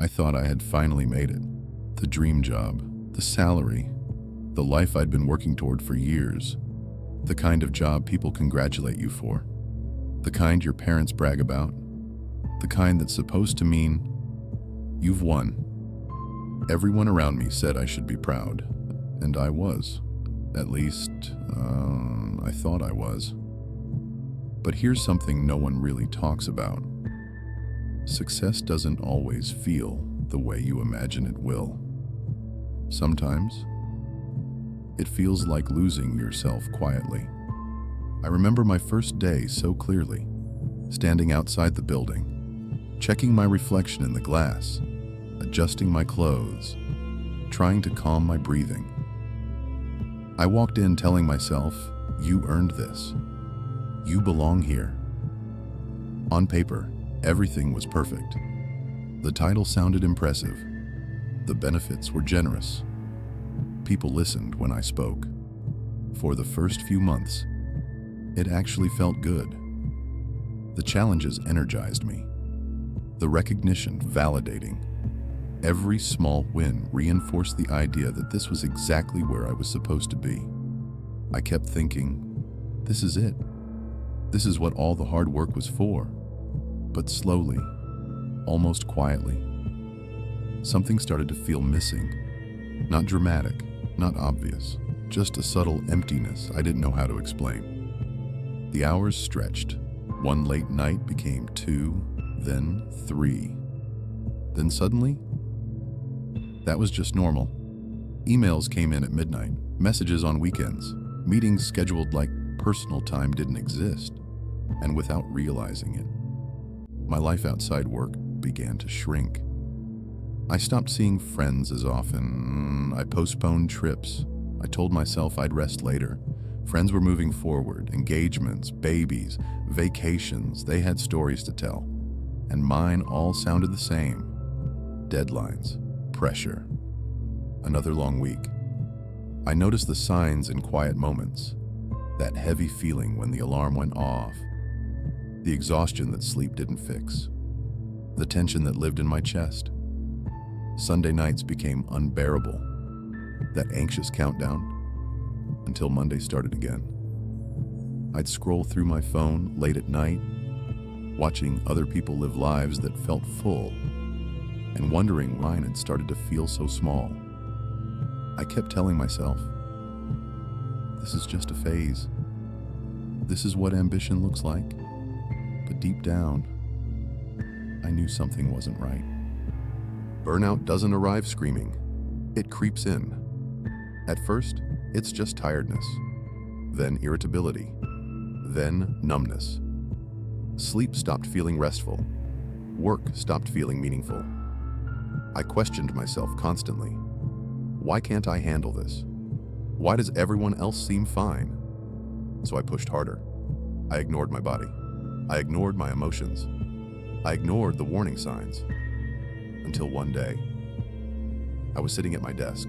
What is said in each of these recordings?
I thought I had finally made it. The dream job, the salary, the life I'd been working toward for years. The kind of job people congratulate you for. The kind your parents brag about. The kind that's supposed to mean you've won. Everyone around me said I should be proud, and I was. At least, I thought I was. But here's something no one really talks about. Success doesn't always feel the way you imagine it will. Sometimes, it feels like losing yourself quietly. I remember my first day so clearly, standing outside the building, checking my reflection in the glass, adjusting my clothes, trying to calm my breathing. I walked in telling myself, you earned this. You belong here. On paper, everything was perfect. The title sounded impressive. The benefits were generous. People listened when I spoke. For the first few months, it actually felt good. The challenges energized me. The recognition validating. Every small win reinforced the idea that this was exactly where I was supposed to be. I kept thinking, this is it. This is what all the hard work was for. But slowly, almost quietly, something started to feel missing. Not dramatic, not obvious, just a subtle emptiness I didn't know how to explain. The hours stretched. One late night became 2, then 3. Then suddenly, that was just normal. Emails came in at midnight, messages on weekends, meetings scheduled like personal time didn't exist. And without realizing it, my life outside work began to shrink. I stopped seeing friends as often. I postponed trips. I told myself I'd rest later. Friends were moving forward, engagements, babies, vacations. They had stories to tell. And mine all sounded the same. Deadlines, pressure, another long week. I noticed the signs in quiet moments. That heavy feeling when the alarm went off. The exhaustion that sleep didn't fix. The tension that lived in my chest. Sunday nights became unbearable. That anxious countdown until Monday started again. I'd scroll through my phone late at night, watching other people live lives that felt full, and wondering why mine had started to feel so small. I kept telling myself, this is just a phase. This is what ambition looks like. But deep down, I knew something wasn't right. Burnout doesn't arrive screaming. It creeps in. At first, it's just tiredness, then irritability, then numbness. Sleep stopped feeling restful. Work stopped feeling meaningful. I questioned myself constantly. Why can't I handle this? Why does everyone else seem fine? So I pushed harder. I ignored my body. I ignored my emotions. I ignored the warning signs. Until one day, I was sitting at my desk,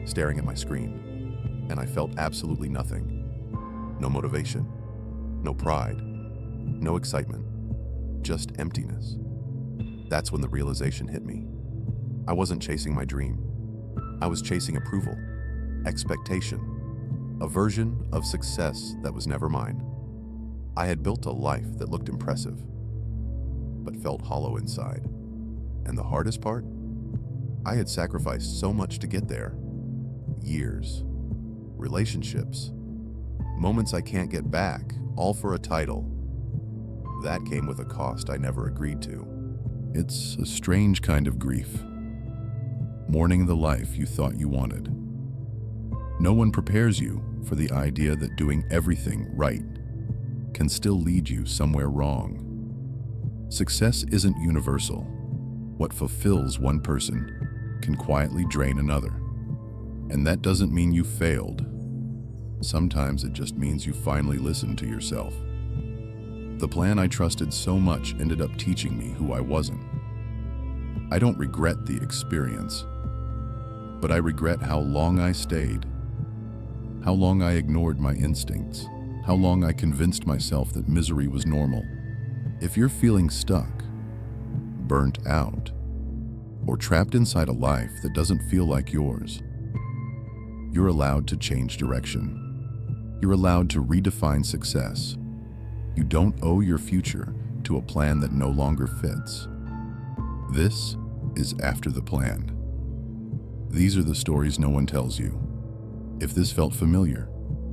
staring at my screen, and I felt absolutely nothing. No motivation, no pride, no excitement, just emptiness. That's when the realization hit me. I wasn't chasing my dream. I was chasing approval, expectation, a version of success that was never mine. I had built a life that looked impressive, but felt hollow inside. And the hardest part? I had sacrificed so much to get there. Years, relationships, moments I can't get back, all for a title. That came with a cost I never agreed to. It's a strange kind of grief. Mourning the life you thought you wanted. No one prepares you for the idea that doing everything right can still lead you somewhere wrong. Success isn't universal. What fulfills one person can quietly drain another. And that doesn't mean you failed. Sometimes it just means you finally listened to yourself. The plan I trusted so much ended up teaching me who I wasn't. I don't regret the experience, but I regret how long I stayed, how long I ignored my instincts, how long I convinced myself that misery was normal. If you're feeling stuck, burnt out, or trapped inside a life that doesn't feel like yours, you're allowed to change direction. You're allowed to redefine success. You don't owe your future to a plan that no longer fits. This is After the Plan. These are the stories no one tells you. If this felt familiar,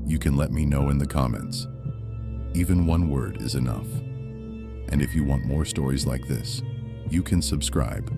you can let me know in the comments. Even one word is enough. And if you want more stories like this, you can subscribe.